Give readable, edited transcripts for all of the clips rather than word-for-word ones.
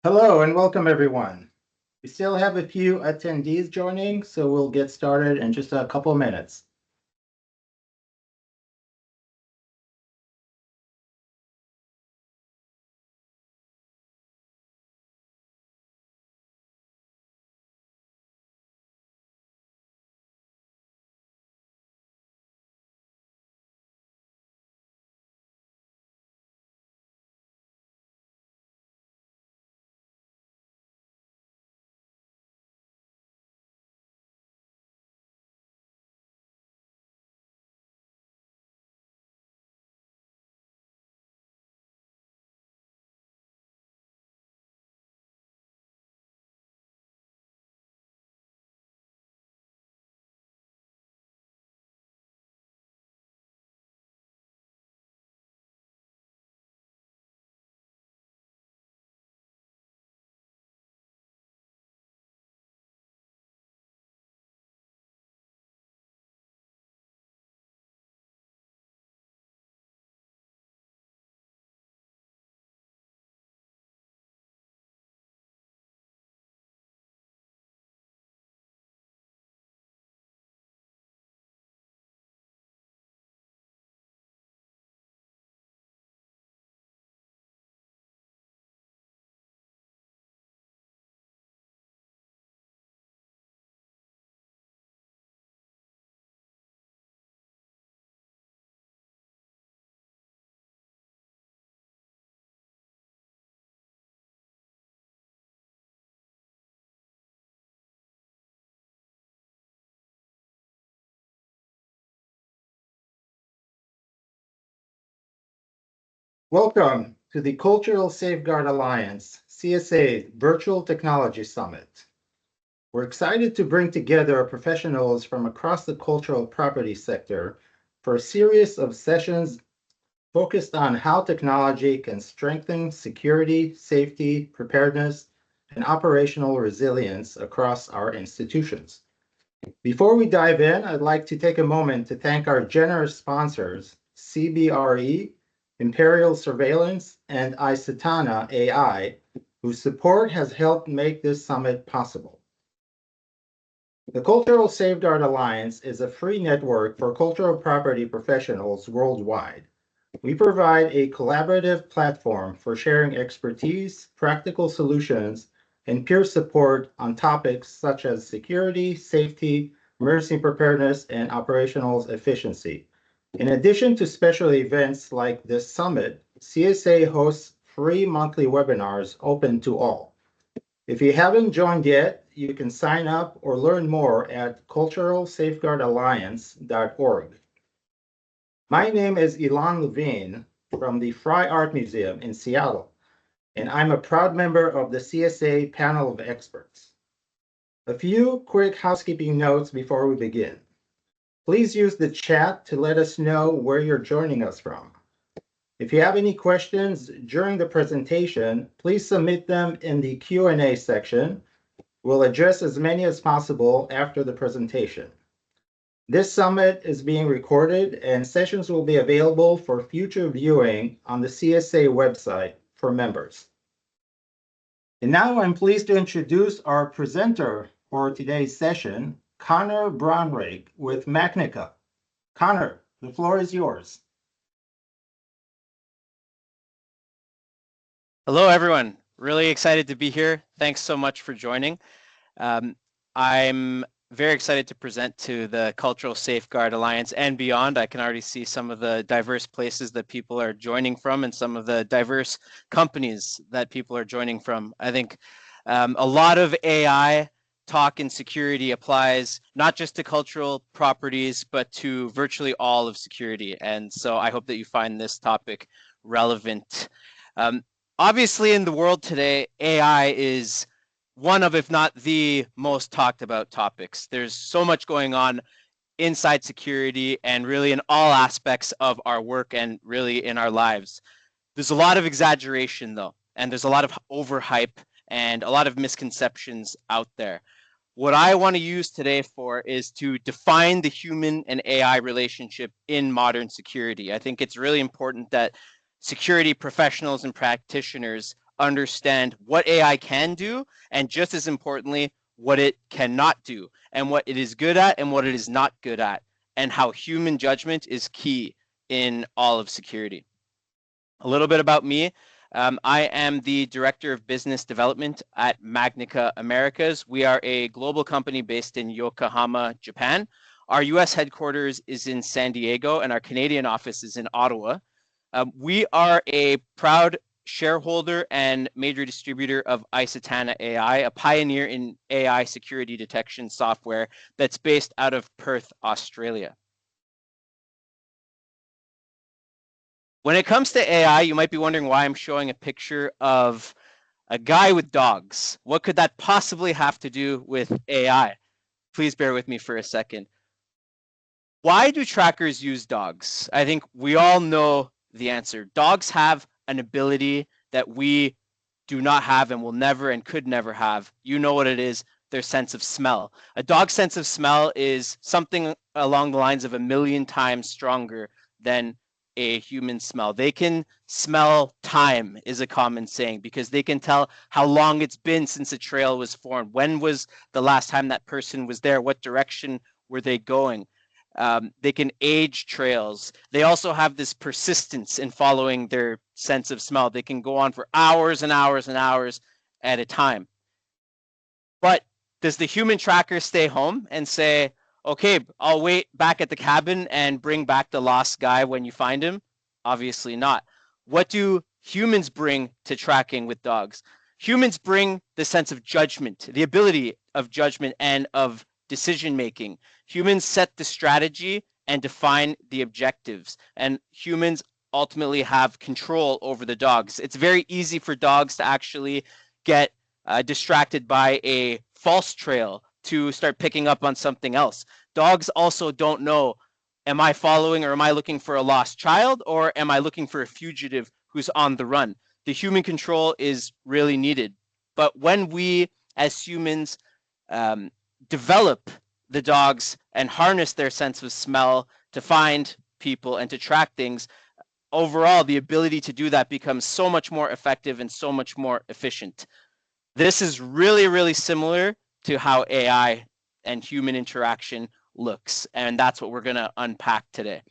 Hello and welcome everyone. We still have a few attendees joining, so we'll get started in just a couple of minutes. Welcome to the Cultural Safeguard Alliance, CSA Virtual Technology Summit. We're excited to bring together professionals from across the cultural property sector for a series of sessions focused on how technology can strengthen security, safety, preparedness, and operational resilience across our institutions. Before we dive in, I'd like to take a moment to thank our generous sponsors, CBRE, Imperial Surveillance, and Isatana AI, whose support has helped make this summit possible. The Cultural Safeguard Alliance is a free network for cultural property professionals worldwide. We provide a collaborative platform for sharing expertise, practical solutions, and peer support on topics such as security, safety, emergency preparedness, and operational efficiency. In addition to special events like this summit, CSA hosts free monthly webinars open to all. If you haven't joined yet, you can sign up or learn more at culturalsafeguardalliance.org. My name is Ilan Levine from the Fry Art Museum in Seattle, and I'm a proud member of the CSA panel of experts. A few quick housekeeping notes before we begin. Please use the chat to let us know where you're joining us from. If you have any questions during the presentation, please submit them in the Q&A section. We'll address as many as possible after the presentation. This summit is being recorded and sessions will be available for future viewing on the CSA website for members. And now I'm pleased to introduce our presenter for today's session, Connor Brownrigg with Macnica. Connor, the floor is yours. Hello, everyone. Really excited to be here. Thanks so much for joining. I'm very excited to present to the Cultural Safeguard Alliance and beyond. I can already see some of the diverse places that people are joining from and some of the diverse companies that people are joining from. I think a lot of AI talk in security applies not just to cultural properties, but to virtually all of security. And so I hope that you find this topic relevant. Obviously, in the world today, AI is one of, if not the most talked about topics. There's so much going on inside security and really in all aspects of our work and really in our lives. There's a lot of exaggeration though, and there's a lot of overhype and a lot of misconceptions out there. What I want to use today for is to define the human and AI relationship in modern security. I think it's really important that security professionals and practitioners understand what AI can do, and just as importantly, what it cannot do, and what it is good at and what it is not good at, and how human judgment is key in all of security. A little bit about me. I am the Director of Business Development at Macnica Americas. We are a global company based in Yokohama, Japan. Our US headquarters is in San Diego, and our Canadian office is in Ottawa. We are a proud shareholder and major distributor of Isotana AI, a pioneer in AI security detection software that's based out of Perth, Australia. When it comes to AI, you might be wondering why I'm showing a picture of a guy with dogs. What could that possibly have to do with AI? Please bear with me for a second. Why do trackers use dogs? I think we all know the answer. Dogs have an ability that we do not have and will never and could never have. You know what it is, their sense of smell. A dog's sense of smell is something along the lines of 1,000,000 times stronger than a human smell. They can smell time, is a common saying, because they can tell how long it's been since a trail was formed. When was the last time that person was there? What direction were they going? They can age trails. They also have this persistence in following their sense of smell. They can go on for hours and hours and hours at a time. But does the human tracker stay home and say, okay, I'll wait back at the cabin and bring back the lost guy when you find him? Obviously not. What do humans bring to tracking with dogs? Humans bring the sense of judgment, the ability of judgment and of decision making. Humans set the strategy and define the objectives, and humans ultimately have control over the dogs. It's very easy for dogs to actually get distracted by a false trail to start picking up on something else. Dogs also don't know, am I following or am I looking for a lost child, or am I looking for a fugitive who's on the run? The human control is really needed. But when we as humans develop the dogs and harness their sense of smell to find people and to track things, overall, the ability to do that becomes so much more effective and so much more efficient. This is really, really similar to how AI and human interaction looks, and that's what we're going to unpack today.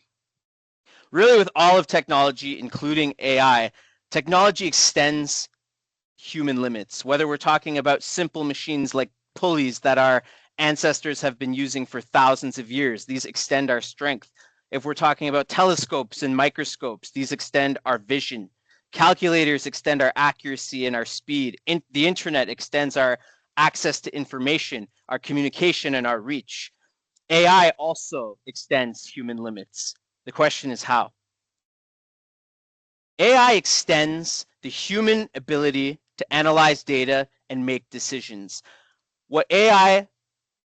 Really, with all of technology, including AI, technology extends human limits, whether we're talking about simple machines like pulleys that our ancestors have been using for thousands of years. These extend our strength. If we're talking about telescopes and microscopes, these extend our vision. Calculators extend our accuracy and our speed. The internet extends our access to information, our communication, and our reach. AI also extends human limits. The question is how? AI extends the human ability to analyze data and make decisions. What AI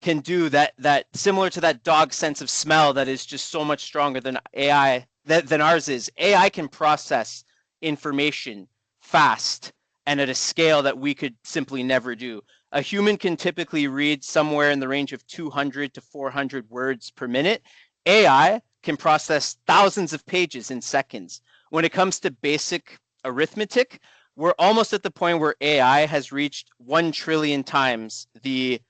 can do that similar to that dog sense of smell that is just so much stronger than AI than ours is, AI can process information fast and at a scale that we could simply never do. A human can typically read somewhere in the range of 200 to 400 words per minute. AI can process thousands of pages in seconds. When it comes to basic arithmetic, we're almost at the point where AI has reached 1 trillion times the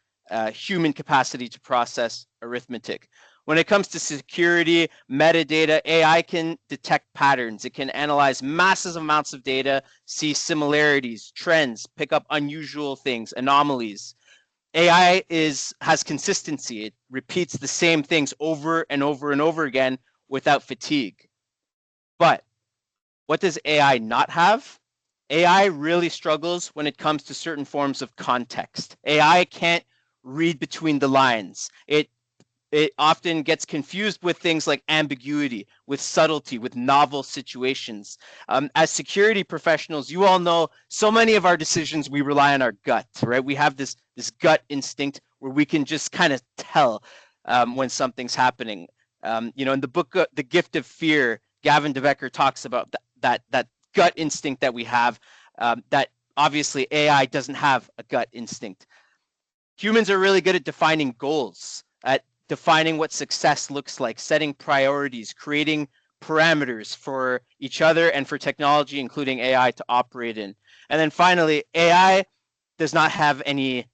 human capacity to process arithmetic. When it comes to security, metadata, AI can detect patterns. It can analyze massive amounts of data, see similarities, trends, pick up unusual things, anomalies. AI has consistency. It repeats the same things over and over and over again without fatigue. But what does AI not have? AI really struggles when it comes to certain forms of context. AI can't read between the lines. It often gets confused with things like ambiguity, with subtlety, with novel situations. As security professionals, you all know so many of our decisions, we rely on our gut, right? We have this gut instinct where we can just kind of tell when something's happening. In the book, The Gift of Fear, Gavin DeBecker talks about that gut instinct that we have, that obviously AI doesn't have a gut instinct. Humans are really good at defining goals, at defining what success looks like, setting priorities, creating parameters for each other and for technology, including AI, to operate in. And then finally, AI does not have any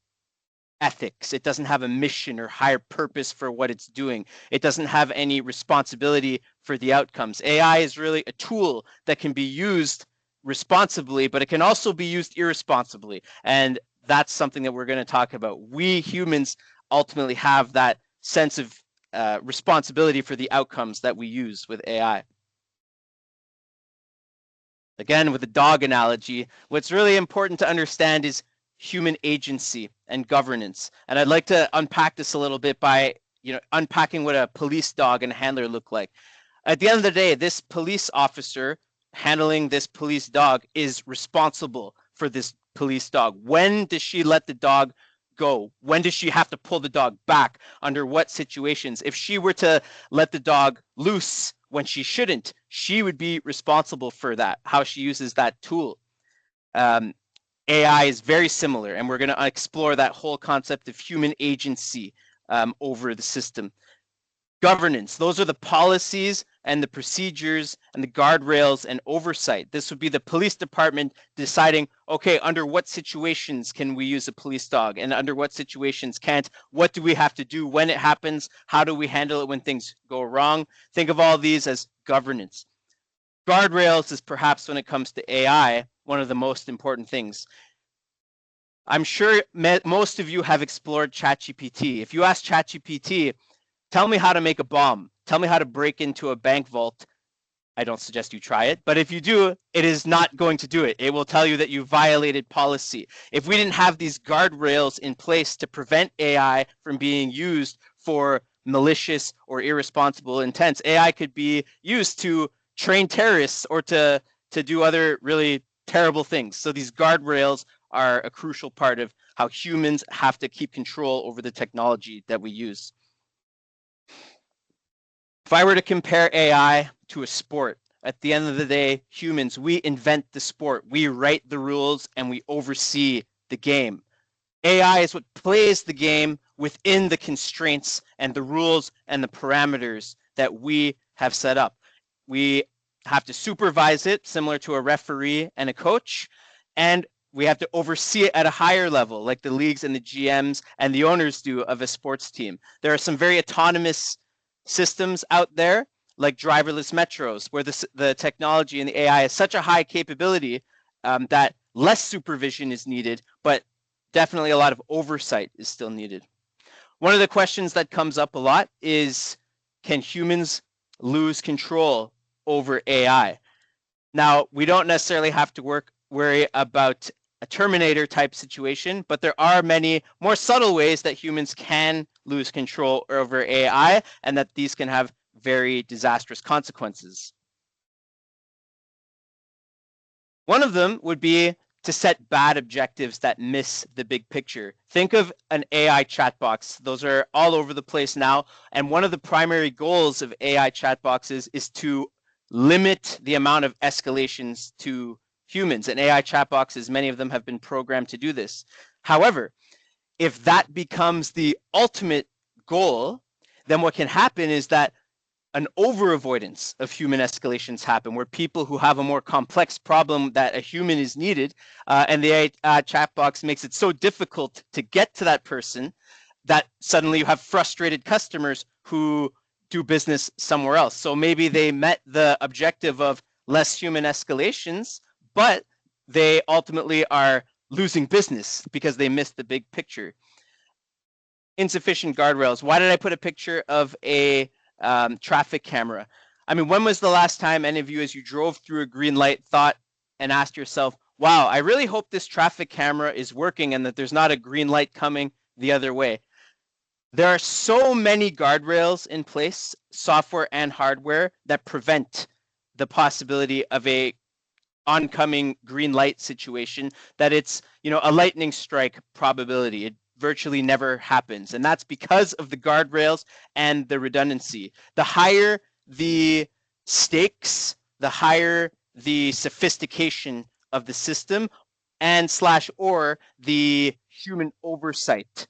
ethics. It doesn't have a mission or higher purpose for what it's doing. It doesn't have any responsibility for the outcomes. AI is really a tool that can be used responsibly, but it can also be used irresponsibly. And that's something that we're going to talk about. We humans ultimately have that sense of responsibility for the outcomes that we use with AI. Again, with the dog analogy, what's really important to understand is human agency and governance. And I'd like to unpack this a little bit by unpacking what a police dog and handler look like. At the end of the day, this police officer handling this police dog is responsible for this police dog. When does she let the dog go? When does she have to pull the dog back? Under what situations? If she were to let the dog loose when she shouldn't, she would be responsible for that, how she uses that tool. AI is very similar, and we're going to explore that whole concept of human agency over the system. Governance, those are the policies and the procedures and the guardrails and oversight. This would be the police department deciding, okay, under what situations can we use a police dog and under what situations can't? What do we have to do when it happens? How do we handle it when things go wrong? Think of all these as governance. Guardrails is perhaps, when it comes to AI, one of the most important things. I'm sure most of you have explored ChatGPT. If you ask ChatGPT, tell me how to make a bomb, tell me how to break into a bank vault, I don't suggest you try it, but if you do, it is not going to do it. It will tell you that you violated policy. If we didn't have these guardrails in place to prevent AI from being used for malicious or irresponsible intents, AI could be used to train terrorists or to do other really terrible things. So these guardrails are a crucial part of how humans have to keep control over the technology that we use. If I were to compare AI to a sport, at the end of the day, humans, we invent the sport, we write the rules, and we oversee the game. AI is what plays the game within the constraints and the rules and the parameters that we have set up. We have to supervise it, similar to a referee and a coach, and we have to oversee it at a higher level, like the leagues and the GMs and the owners do of a sports team. There are some very autonomous systems out there, like driverless metros, where the technology and the AI is such a high capability that less supervision is needed, but definitely a lot of oversight is still needed. One of the questions that comes up a lot is, can humans lose control over AI? Now, we don't necessarily have to worry about a Terminator type situation, but there are many more subtle ways that humans can lose control over AI and that these can have very disastrous consequences. One of them would be to set bad objectives that miss the big picture. Think of an AI chat box. Those are all over the place now. And one of the primary goals of AI chat boxes is to limit the amount of escalations to humans. And AI chat boxes, many of them have been programmed to do this. However, if that becomes the ultimate goal, then what can happen is that an over-avoidance of human escalations happen, where people who have a more complex problem that a human is needed, and the chat box makes it so difficult to get to that person that suddenly you have frustrated customers who do business somewhere else. So maybe they met the objective of less human escalations, but they ultimately are losing business because they missed the big picture. Insufficient guardrails. Why did I put a picture of a traffic camera? I mean, when was the last time any of you, as you drove through a green light, thought and asked yourself, wow, I really hope this traffic camera is working and that there's not a green light coming the other way? There are so many guardrails in place, software and hardware, that prevent the possibility of a oncoming green light situation, that it's, a lightning strike probability. It virtually never happens. And that's because of the guardrails and the redundancy. The higher the stakes, the higher the sophistication of the system and or the human oversight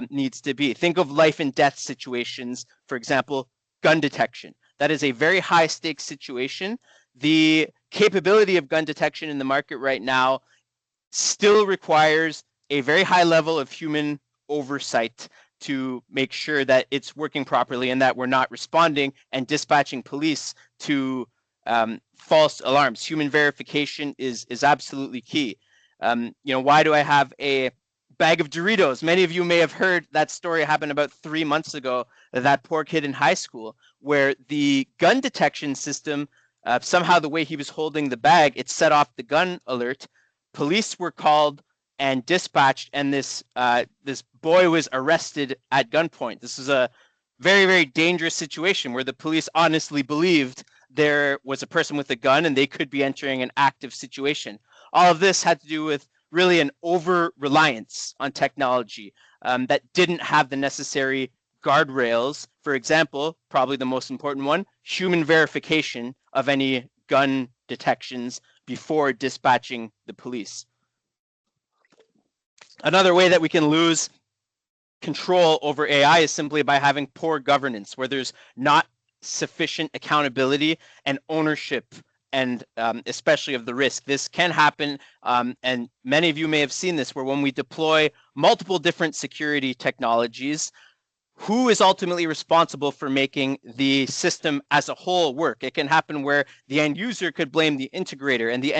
needs to be. Think of life and death situations, for example, gun detection. That is a very high stakes situation. The capability of gun detection in the market right now still requires a very high level of human oversight to make sure that it's working properly and that we're not responding and dispatching police to false alarms. Human verification is absolutely key. Why do I have a bag of Doritos? Many of you may have heard that story happened about 3 months ago, that poor kid in high school, where the gun detection system, somehow the way he was holding the bag, it set off the gun alert. Police were called and dispatched, and this boy was arrested at gunpoint. This is a very, very dangerous situation where the police honestly believed there was a person with a gun and they could be entering an active situation. All of this had to do with really an over-reliance on technology that didn't have the necessary guardrails. For example, probably the most important one, human verification of any gun detections before dispatching the police. Another way that we can lose control over AI is simply by having poor governance, where there's not sufficient accountability and ownership, and especially of the risk. This can happen, and many of you may have seen this, where when we deploy multiple different security technologies, who is ultimately responsible for making the system as a whole work? It can happen where the end user could blame the integrator, and the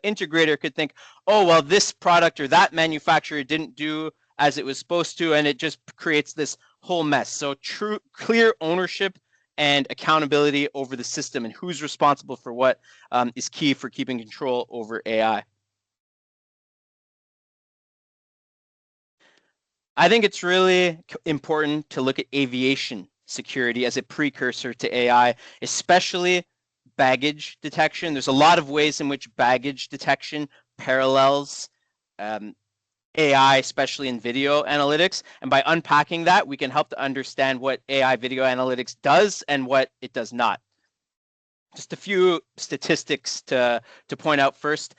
integrator could think, oh, well, this product or that manufacturer didn't do as it was supposed to, and it just creates this whole mess. So clear ownership and accountability over the system and who's responsible for what is key for keeping control over AI. I think it's really important to look at aviation security as a precursor to AI, especially baggage detection. There's a lot of ways in which baggage detection parallels AI, especially in video analytics. And by unpacking that, we can help to understand what AI video analytics does and what it does not. Just a few statistics to point out first.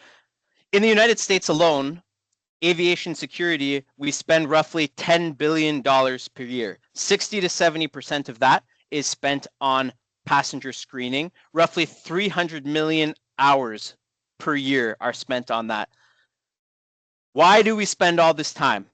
In the United States alone, aviation security, we spend roughly $10 billion per year. 60 to 70% of that is spent on passenger screening. Roughly 300 million hours per year are spent on that. Why do we spend all this time?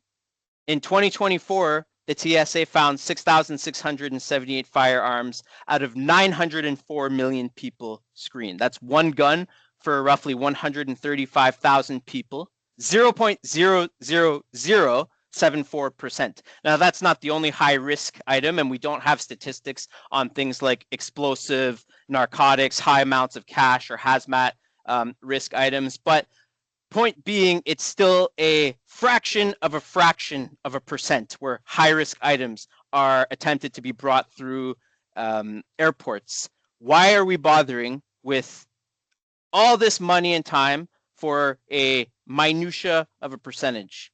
In 2024, the TSA found 6,678 firearms out of 904 million people screened. That's one gun for roughly 135,000 people. 0.00074%. Now, that's not the only high risk item, and we don't have statistics on things like explosive, narcotics, high amounts of cash, or hazmat risk items. But point being, it's still a fraction of a percent where high risk items are attempted to be brought through airports. Why are we bothering with all this money and time for a minutia of a percentage?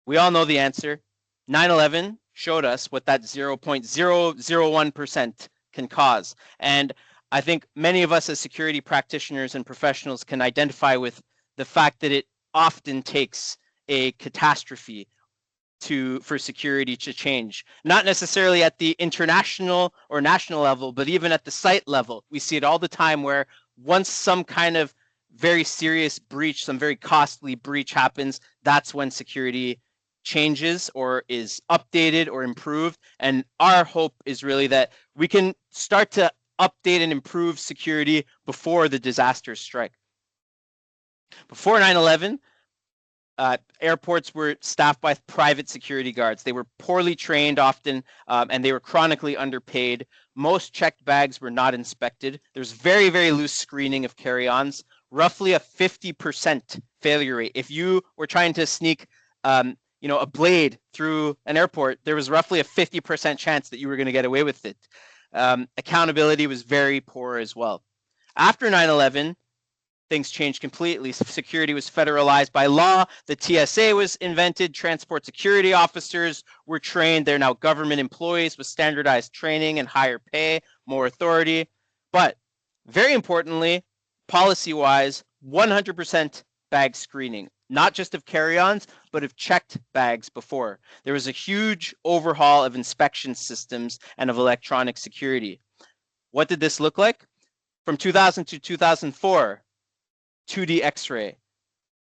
We all know the answer. 9/11 showed us what that 0.001% can cause. And I think many of us as security practitioners and professionals can identify with the fact that it often takes a catastrophe for security to change. Not necessarily at the international or national level, but even at the site level. We see it all the time where once some kind of very serious breach, some very costly breach happens, that's when security changes or is updated or improved. And our hope is really that we can start to update and improve security before the disasters strike. Before 9/11, airports were staffed by private security guards. They were poorly trained often, and they were chronically underpaid. Most checked bags were not inspected. There's very, very loose screening of carry-ons. Roughly a 50% failure rate. If you were trying to sneak a blade through an airport, there was roughly a 50% chance that you were going to get away with it. Accountability was very poor as well. After 9/11, things changed completely. Security was federalized by law. The TSA was invented. Transport security officers were trained. They're now government employees with standardized training and higher pay, more authority. But very importantly, policy-wise, 100% bag screening. not just of carry-ons, but of checked bags before. There was a huge overhaul of inspection systems and of electronic security. What did this look like? From 2000 to 2004, 2D X-ray.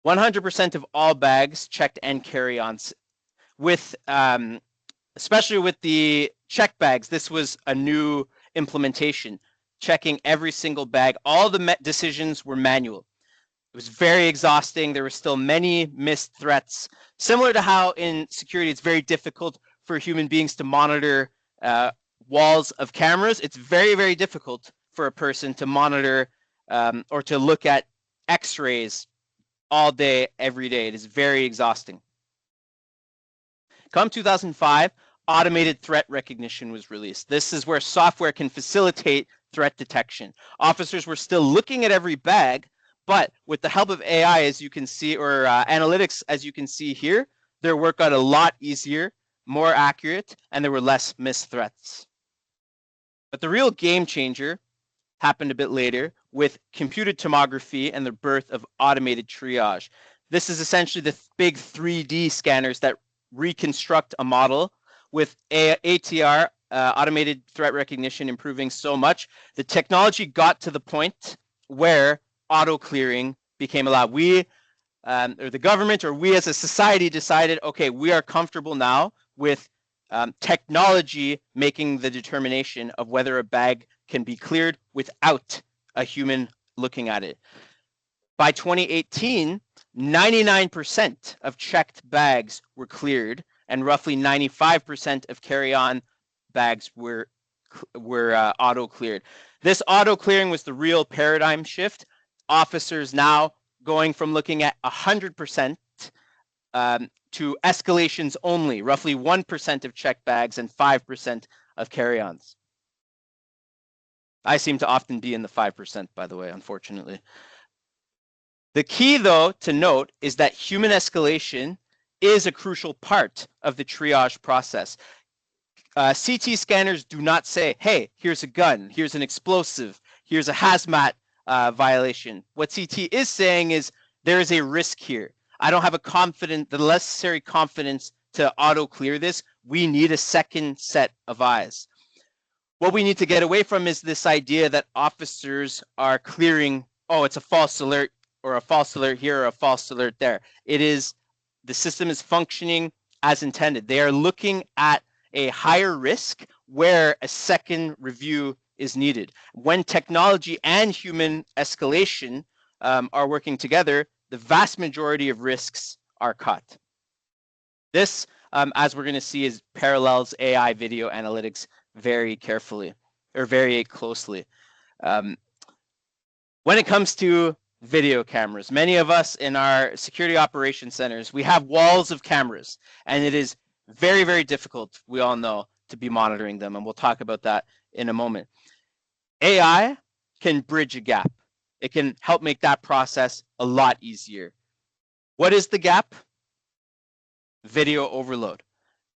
100% of all bags checked and carry-ons. With especially with the check bags, this was a new implementation. Checking every single bag. All the decisions were manual. It was very exhausting. There were still many missed threats. Similar to how in security it's very difficult for human beings to monitor walls of cameras, it's very, very difficult for a person to monitor or to look at X-rays all day, every day. It is very exhausting. Come 2005, automated threat recognition was released. This is where software can facilitate threat detection. Officers were still looking at every bag, but with the help of AI, as you can see, or analytics, as you can see here, their work got a lot easier, more accurate, and there were less missed threats. But the real game changer happened a bit later with computed tomography and the birth of automated triage. This is essentially the big 3D scanners that reconstruct a model with ATR, automated threat recognition, improving so much. The technology got to the point where auto clearing became allowed. We, or the government, or we as a society decided, okay, we are comfortable now with technology making the determination of whether a bag can be cleared without a human looking at it. By 2018, 99% of checked bags were cleared, and roughly 95% of carry-on bags were auto cleared. This auto clearing was the real paradigm shift. Officers now going from looking at 100% to escalations only, roughly 1% of checked bags and 5% of carry-ons. I seem to often be in the 5%, by the way, unfortunately. The key, though, to note is that human escalation is a crucial part of the triage process. CT scanners do not say, hey, here's a gun, here's an explosive, here's a hazmat violation. What CT is saying is there is a risk here. I don't have the necessary confidence to auto clear this. We need a second set of eyes. What we need to get away from is this idea that officers are clearing, oh, it's a false alert, or a false alert here, or a false alert there. It is, the system is functioning as intended. They are looking at a higher risk where a second review is needed. When technology and human escalation are working together, the vast majority of risks are cut. This, as we're going to see, is parallels AI video analytics very carefully, or very closely. When it comes to video cameras, many of us in our security operations centers, we have walls of cameras, and it is very, very difficult, we all know, to be monitoring them, and we'll talk about that in a moment. AI can bridge a gap. It can help make that process a lot easier. What is the gap? Video overload.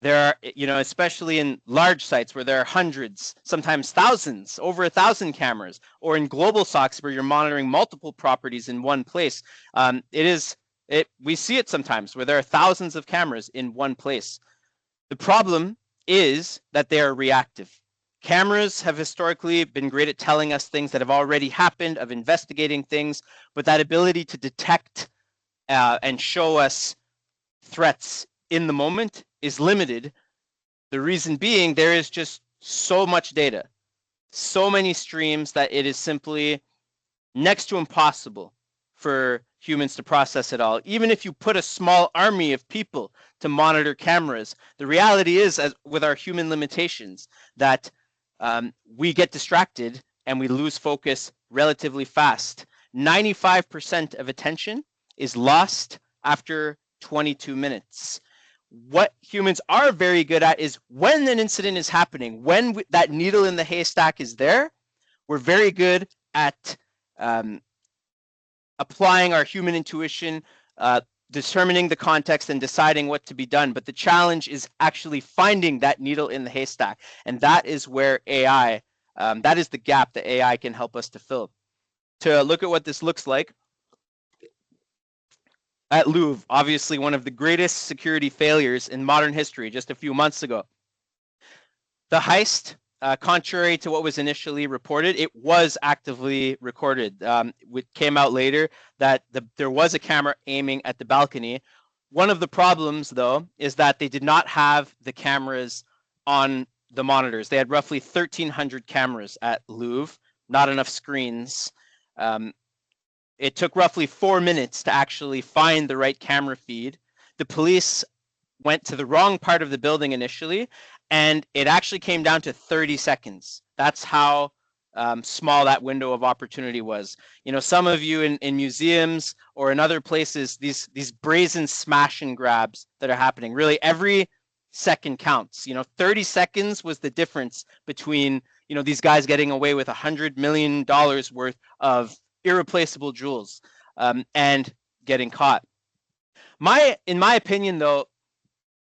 There are, especially in large sites where there are hundreds, sometimes thousands, over 1,000 cameras, or in global SOCs where you're monitoring multiple properties in one place. We see it sometimes where there are thousands of cameras in one place. The problem is that they are reactive. Cameras have historically been great at telling us things that have already happened, of investigating things, but that ability to detect and show us threats in the moment is limited. The reason being there is just so much data, so many streams, that it is simply next to impossible for humans to process it all. Even if you put a small army of people to monitor cameras, the reality is, as with our human limitations, that we get distracted and we lose focus relatively fast. 95% of attention is lost after 22 minutes. What humans are very good at is when an incident is happening, when that needle in the haystack is there, we're very good at applying our human intuition, determining the context and deciding what to be done. But the challenge is actually finding that needle in the haystack. And that is where AI, that is the gap that AI can help us to fill. To look at what this looks like, at Louvre, obviously one of the greatest security failures in modern history just a few months ago. The heist, contrary to what was initially reported, it was actively recorded. It came out later that there was a camera aiming at the balcony. One of the problems, though, is that they did not have the cameras on the monitors. They had roughly 1,300 cameras at Louvre, not enough screens. It took roughly 4 minutes to actually find the right camera feed. The police went to the wrong part of the building initially, and it actually came down to 30 seconds. That's how small that window of opportunity was. You know, some of you in museums or in other places, these brazen smash and grabs that are happening, really every second counts. You know, 30 seconds was the difference between, you know, these guys getting away with $100 million worth of irreplaceable jewels and getting caught. In my opinion, though,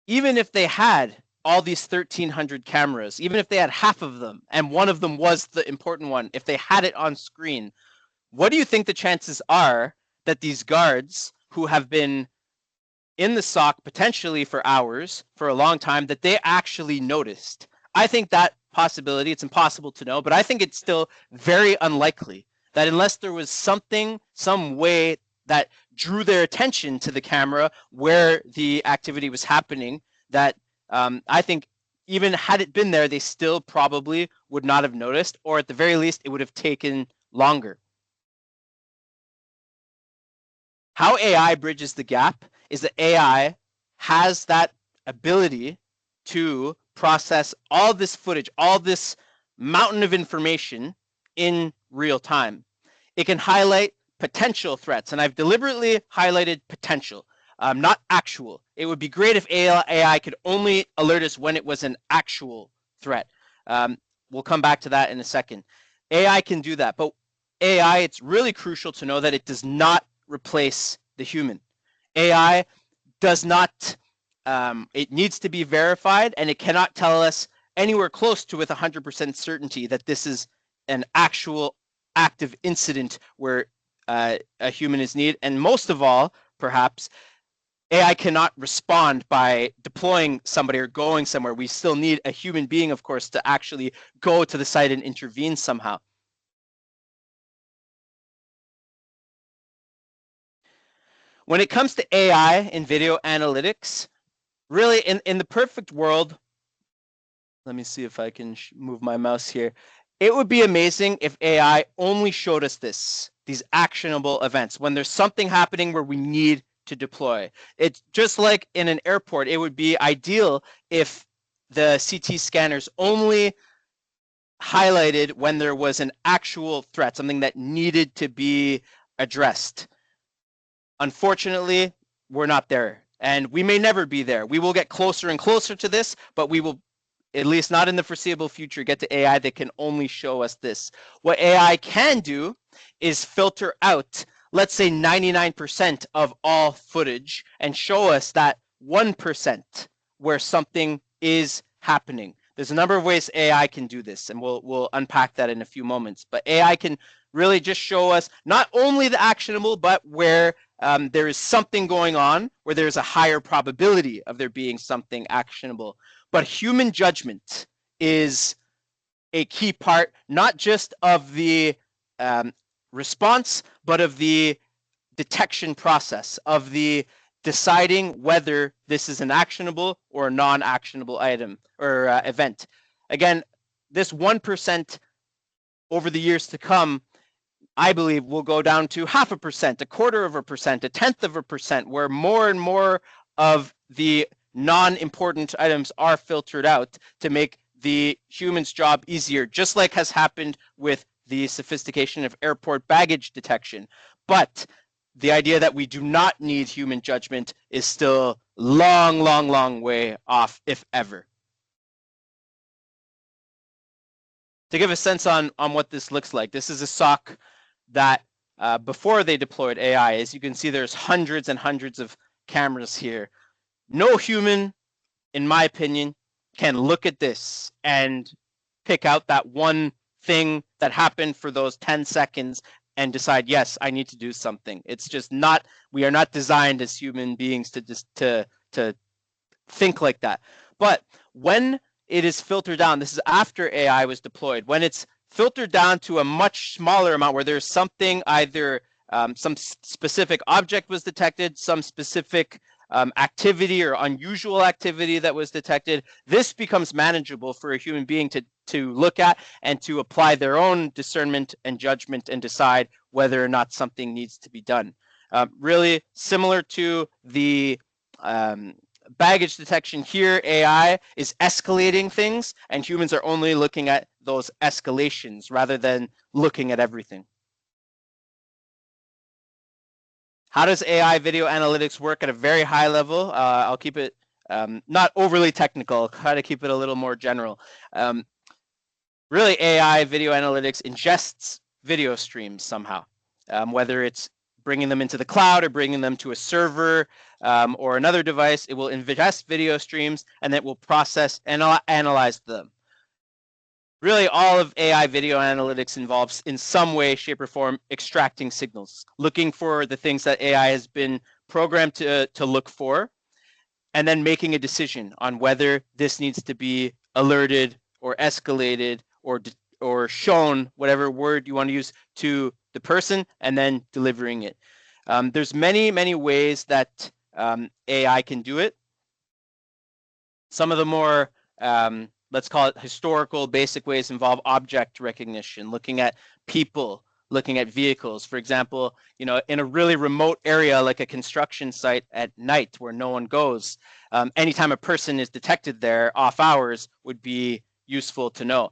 even if they had all these 1,300 cameras, even if they had half of them, and one of them was the important one, if they had it on screen, what do you think the chances are that these guards who have been in the SOC potentially for hours, for a long time, that they actually noticed? I think that possibility, it's impossible to know, but I think it's still very unlikely that unless there was something, some way that drew their attention to the camera where the activity was happening, that I think even had it been there, they still probably would not have noticed, or at the very least, it would have taken longer. How AI bridges the gap is that AI has that ability to process all this footage, all this mountain of information in real time. It can highlight potential threats, and I've deliberately highlighted potential, not actual. It would be great if AI could only alert us when it was an actual threat. We'll come back to that in a second. AI can do that, but AI, it's really crucial to know that it does not replace the human. AI does not, it needs to be verified, and it cannot tell us anywhere close to with 100% certainty that this is an actual active incident where a human is needed. And most of all, perhaps, AI cannot respond by deploying somebody or going somewhere. We still need a human being, of course, to actually go to the site and intervene somehow. When it comes to AI in video analytics, really in the perfect world, let me see if I can move my mouse here. It would be amazing if AI only showed us these actionable events, when there's something happening where we need to deploy. It's just like in an airport. It would be ideal if the CT scanners only highlighted when there was an actual threat, something that needed to be addressed. Unfortunately, we're not there, and we may never be there. We will get closer and closer to this, but we will, at least not in the foreseeable future, get to AI that can only show us this. What AI can do is filter out, let's say 99% of all footage, and show us that 1% where something is happening. There's a number of ways AI can do this, and we'll unpack that in a few moments. But AI can really just show us not only the actionable, but where there is something going on, where there's a higher probability of there being something actionable. But human judgment is a key part, not just of the response, but of the detection process, of the deciding whether this is an actionable or a non-actionable item or event. Again, this 1% over the years to come, I believe, will go down to 0.5%, 0.25%, 0.1%, where more and more of the non-important items are filtered out to make the human's job easier, just like has happened with the sophistication of airport baggage detection. But the idea that we do not need human judgment is still long way off, if ever. To give a sense on what this looks like, this is a SOC that before they deployed AI. As you can see, there's hundreds and hundreds of cameras here. No human, in my opinion, can look at this and pick out that one thing that happened for those 10 seconds and decide, yes, I need to do something. It's just not, we are not designed as human beings to just to think like that. But when it is filtered down, this is after AI was deployed, when it's filtered down to a much smaller amount where there's something, either some specific object was detected, some specific activity or unusual activity that was detected, this becomes manageable for a human being to look at and to apply their own discernment and judgment and decide whether or not something needs to be done. Really similar to the baggage detection here, AI is escalating things, and humans are only looking at those escalations rather than looking at everything. How does AI video analytics work at a very high level? I'll keep it not overly technical, try to keep it a little more general. Really, AI video analytics ingests video streams somehow, whether it's bringing them into the cloud or bringing them to a server or another device. It will ingest video streams and it will process and analyze them. Really, all of AI video analytics involves, in some way, shape, or form, extracting signals, looking for the things that AI has been programmed to look for, and then making a decision on whether this needs to be alerted or escalated or shown, whatever word you want to use, to the person, and then delivering it. There's many ways that AI can do it. Some of the more let's call it historical basic ways involve object recognition, looking at people, looking at vehicles. For example, in a really remote area like a construction site at night where no one goes, anytime a person is detected there off hours would be useful to know.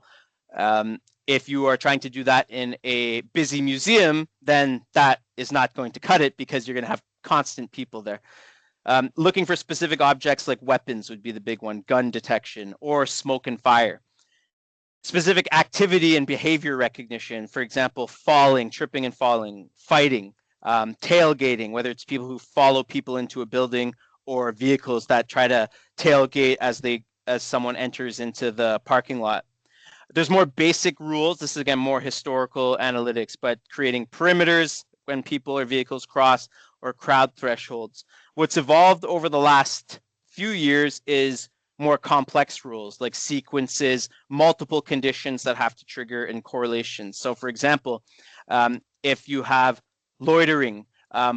If you are trying to do that in a busy museum, then that is not going to cut it because you're going to have constant people there. Looking for specific objects like weapons would be the big one, gun detection, or smoke and fire. Specific activity and behavior recognition, for example, falling, tripping and falling, fighting, tailgating, whether it's people who follow people into a building or vehicles that try to tailgate as someone enters into the parking lot. There's more basic rules. This is, again, more historical analytics, but creating perimeters when people or vehicles cross, or crowd thresholds. What's evolved over the last few years is more complex rules, like sequences, multiple conditions that have to trigger in correlations. So, for example, if you have loitering,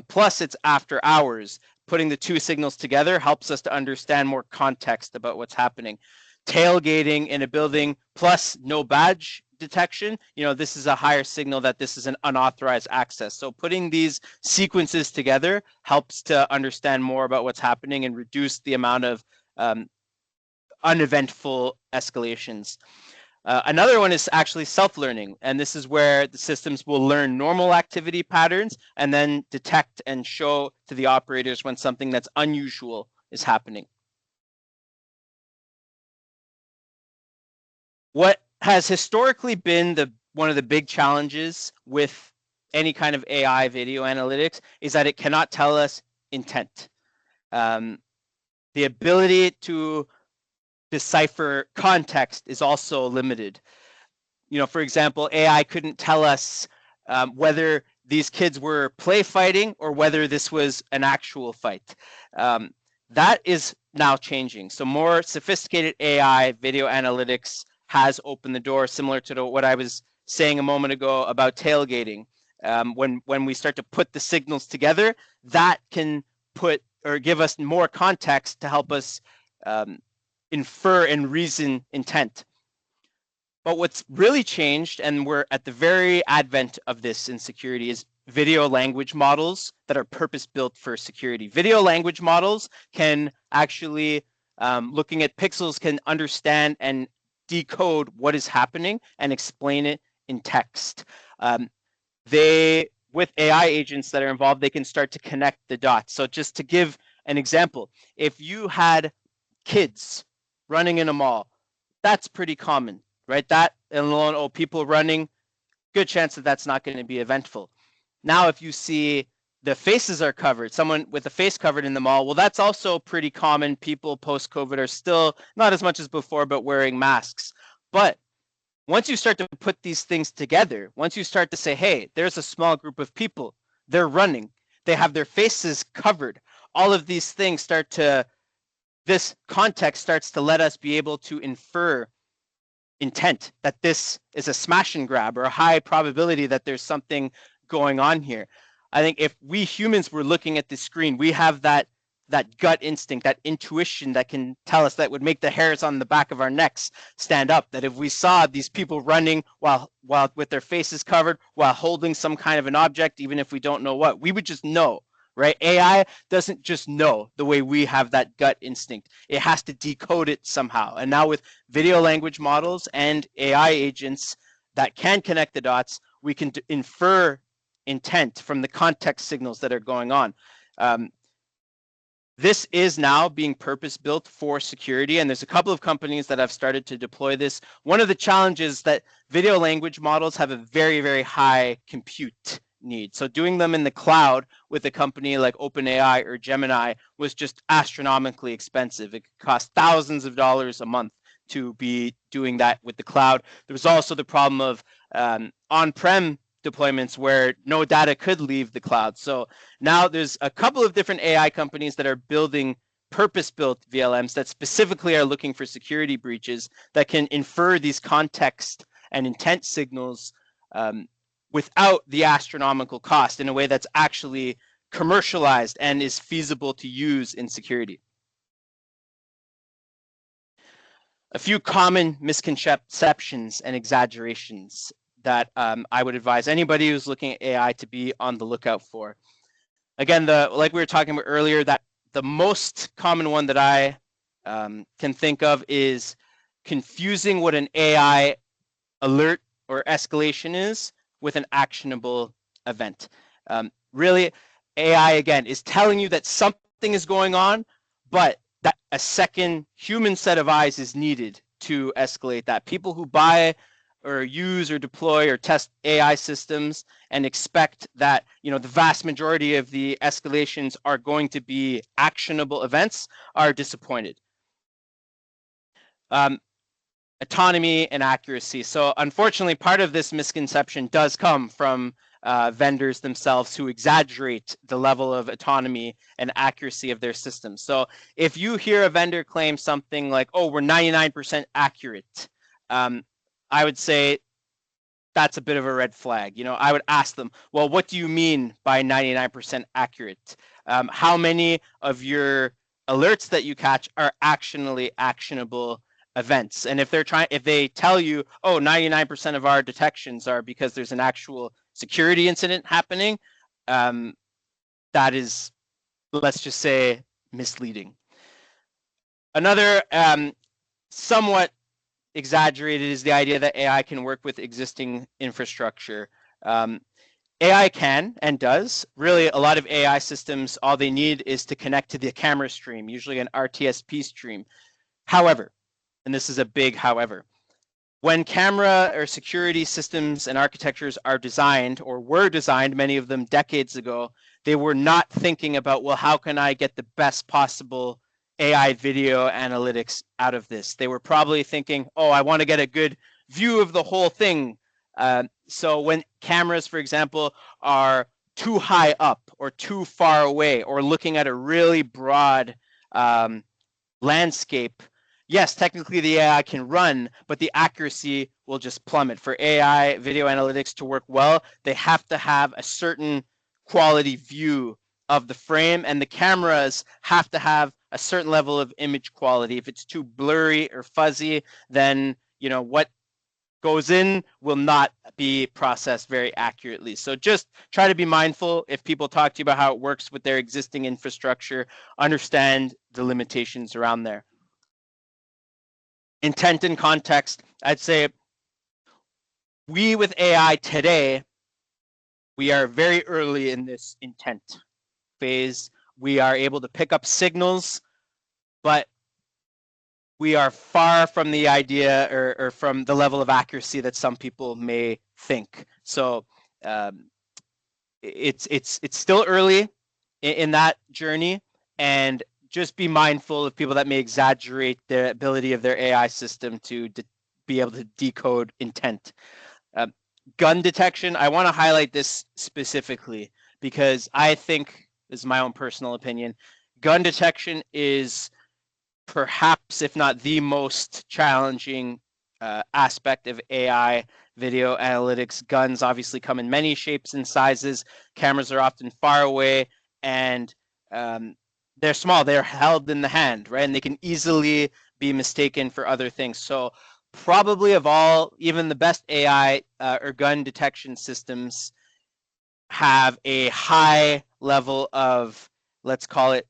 plus it's after hours, putting the two signals together helps us to understand more context about what's happening. Tailgating in a building plus no badge detection, this is a higher signal that this is an unauthorized access. So putting these sequences together helps to understand more about what's happening and reduce the amount of uneventful escalations. Another one is actually self-learning, and this is where the systems will learn normal activity patterns and then detect and show to the operators when something that's unusual is happening. What has historically been one of the big challenges with any kind of AI video analytics is that it cannot tell us intent. The ability to decipher context is also limited. For example, AI couldn't tell us whether these kids were play fighting or whether this was an actual fight. That is now changing. So more sophisticated AI video analytics has opened the door, similar to what I was saying a moment ago about tailgating. When we start to put the signals together, that can put or give us more context to help us infer and reason intent. But what's really changed, and we're at the very advent of this in security, is video language models that are purpose-built for security. Video language models can actually, looking at pixels, can understand and decode what is happening and explain it in text. With AI agents that are involved, they can start to connect the dots. So just to give an example, if you had kids running in a mall, that's pretty common, right? That alone, people running, good chance that that's not going to be eventful. Now, if you see the faces are covered, someone with a face covered in the mall, well, that's also pretty common. People post-COVID are still, not as much as before, but wearing masks. But Once you start to put these things together, once you start to say, hey, there's a small group of people, they're running, they have their faces covered, all of these things this context starts to let us be able to infer intent, that this is a smash and grab or a high probability that there's something going on here. I think if we humans were looking at the screen, we have that gut instinct, that intuition that can tell us, that would make the hairs on the back of our necks stand up, that if we saw these people running while with their faces covered, while holding some kind of an object, even if we don't know what, we would just know, right? AI doesn't just know the way we have that gut instinct. It has to decode it somehow. And now with video language models and AI agents that can connect the dots, we can infer intent from the context signals that are going on. This is now being purpose-built for security, and there's a couple of companies that have started to deploy this. One of the challenges that video language models have a very, very high compute need. So doing them in the cloud with a company like OpenAI or Gemini was just astronomically expensive. It could cost thousands of dollars a month to be doing that with the cloud. There was also the problem of on-prem deployments where no data could leave the cloud. So now there's a couple of different AI companies that are building purpose-built VLMs that specifically are looking for security breaches that can infer these context and intent signals without the astronomical cost, in a way that's actually commercialized and is feasible to use in security. A few common misconceptions and exaggerations that I would advise anybody who's looking at AI to be on the lookout for. Again, like we were talking about earlier, that the most common one that I can think of is confusing what an AI alert or escalation is with an actionable event. Really, AI, again, is telling you that something is going on, but that a second human set of eyes is needed to escalate that. People who buy or use or deploy or test AI systems and expect that, the vast majority of the escalations are going to be actionable events are disappointed. Autonomy and accuracy. So unfortunately, part of this misconception does come from vendors themselves who exaggerate the level of autonomy and accuracy of their systems. So if you hear a vendor claim something like, oh, we're 99% accurate, I would say that's a bit of a red flag. I would ask them, well, what do you mean by 99% accurate? How many of your alerts that you catch are actually actionable events? And if they tell you, oh, 99% of our detections are because there's an actual security incident happening, that is, let's just say, misleading. Another somewhat exaggerated is the idea that AI can work with existing infrastructure. AI can and does. Really, a lot of AI systems, all they need is to connect to the camera stream, usually an RTSP stream. However, and this is a big however, when camera or security systems and architectures are designed, or were designed, many of them decades ago, they were not thinking about, well, how can I get the best possible AI video analytics out of this? They were probably thinking, oh, I want to get a good view of the whole thing. So when cameras, for example, are too high up or too far away, or looking at a really broad landscape, yes, technically the AI can run, but the accuracy will just plummet. For AI video analytics to work well, they have to have a certain quality view of the frame, and the cameras have to have a certain level of image quality. If it's too blurry or fuzzy, then what goes in will not be processed very accurately. So just try to be mindful if people talk to you about how it works with their existing infrastructure, understand the limitations around there. Intent and context, I'd say we with AI today, we are very early in this intent phase. We are able to pick up signals, but we are far from the idea or from the level of accuracy that some people may think. So it's still early in that journey, and just be mindful of people that may exaggerate the ability of their AI system to be able to decode intent. Gun detection, I want to highlight this specifically because I think, this is my own personal opinion, gun detection is perhaps, if not the most challenging aspect of AI video analytics. Guns obviously come in many shapes and sizes. Cameras are often far away, and they're small. They're held in the hand, right? And they can easily be mistaken for other things. So probably of all, even the best AI or gun detection systems have a high level of, let's call it,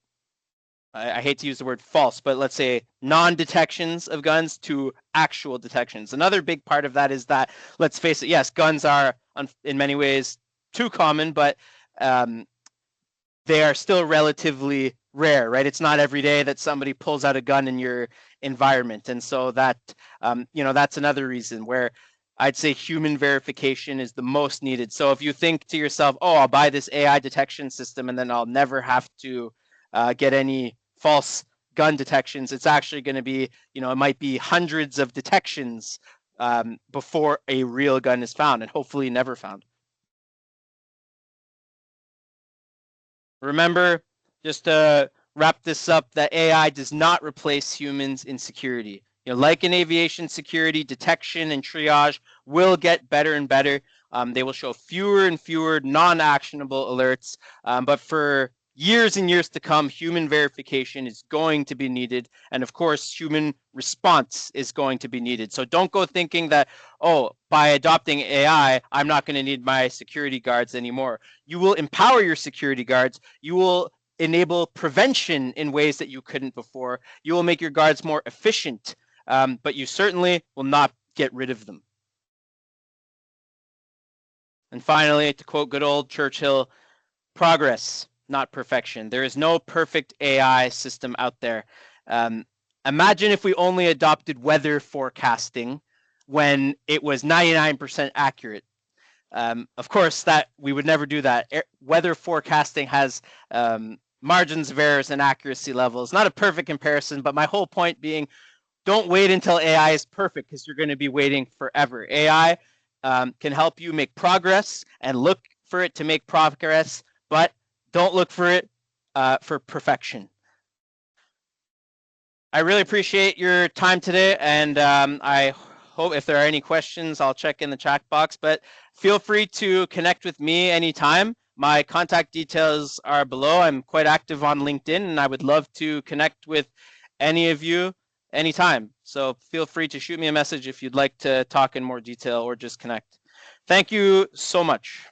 I hate to use the word false, but let's say non-detections of guns to actual detections. Another big part of that is that, let's face it, yes, guns are in many ways too common, but they are still relatively rare, right? It's not every day that somebody pulls out a gun in your environment. And so that, that's another reason where I'd say human verification is the most needed. So if you think to yourself, oh, I'll buy this AI detection system and then I'll never have to get any false gun detections, it's actually going to be, it might be hundreds of detections before a real gun is found, and hopefully never found. Remember, just to wrap this up, that AI does not replace humans in security. Like in aviation security, detection and triage will get better and better. They will show fewer and fewer non-actionable alerts, but for years and years to come, human verification is going to be needed. And of course, human response is going to be needed. So don't go thinking that, oh, by adopting AI, I'm not going to need my security guards anymore. You will empower your security guards. You will enable prevention in ways that you couldn't before. You will make your guards more efficient, but you certainly will not get rid of them. And finally, to quote good old Churchill, progress, not perfection. There is no perfect AI system out there. Imagine if we only adopted weather forecasting when it was 99% accurate. Of course, that we would never do that. Weather forecasting has margins of errors and accuracy levels. Not a perfect comparison, but my whole point being, don't wait until AI is perfect because you're going to be waiting forever. AI can help you make progress and look for it to make progress, but don't look for it for perfection. I really appreciate your time today, and I hope if there are any questions, I'll check in the chat box, but feel free to connect with me anytime. My contact details are below. I'm quite active on LinkedIn, and I would love to connect with any of you anytime. So feel free to shoot me a message if you'd like to talk in more detail or just connect. Thank you so much.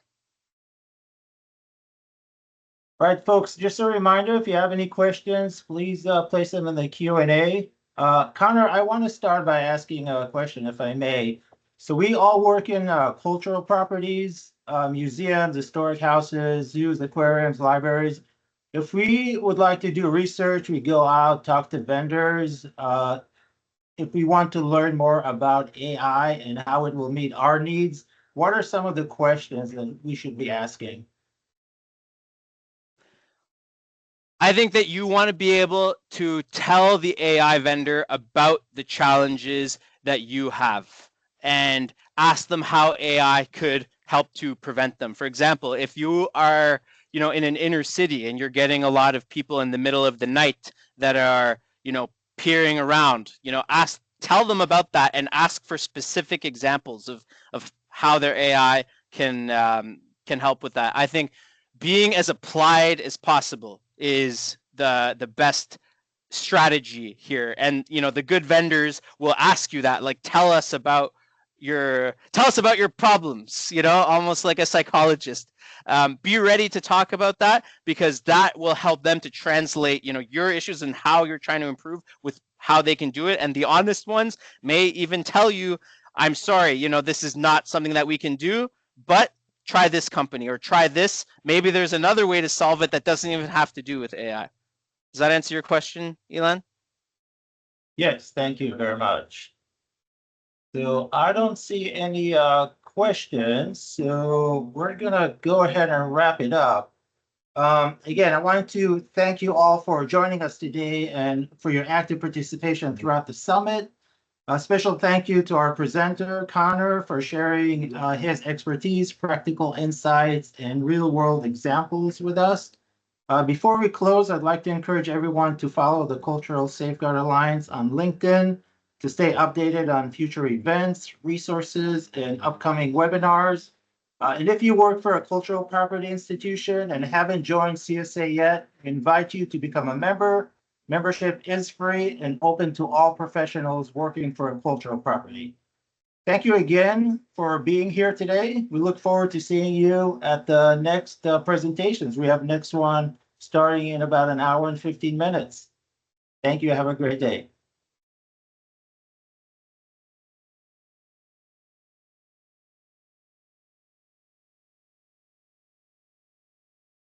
All right, folks, just a reminder, if you have any questions, please place them in the Q&A. Connor, I want to start by asking a question, if I may. So we all work in cultural properties, museums, historic houses, zoos, aquariums, libraries. If we would like to do research, we go out, talk to vendors. If we want to learn more about AI and how it will meet our needs, what are some of the questions that we should be asking? I think that you want to be able to tell the AI vendor about the challenges that you have and ask them how AI could help to prevent them. For example, if you are, in an inner city and you're getting a lot of people in the middle of the night that are, peering around, tell them about that and ask for specific examples of how their AI can help with that. I think being as applied as possible is the best strategy here. And the good vendors will ask you that, like, tell us about your problems, almost like a psychologist. Be ready to talk about that, because that will help them to translate your issues and how you're trying to improve with how they can do it. And the honest ones may even tell you, I'm sorry, this is not something that we can do, but try this company or try this. Maybe there's another way to solve it that doesn't even have to do with AI. Does that answer your question, Elon? Yes, thank you very much. So I don't see any questions, so we're gonna go ahead and wrap it up. Again, I want to thank you all for joining us today and for your active participation throughout the summit. A special thank you to our presenter, Connor, for sharing his expertise, practical insights, and real-world examples with us. Before we close, I'd like to encourage everyone to follow the Cultural Safeguard Alliance on LinkedIn to stay updated on future events, resources, and upcoming webinars. And if you work for a cultural property institution and haven't joined CSA yet, I invite you to become a member. Membership is free and open to all professionals working for a cultural property. Thank you again for being here today. We look forward to seeing you at the next presentations. We have next one starting in about an hour and 15 minutes. Thank you. Have a great day.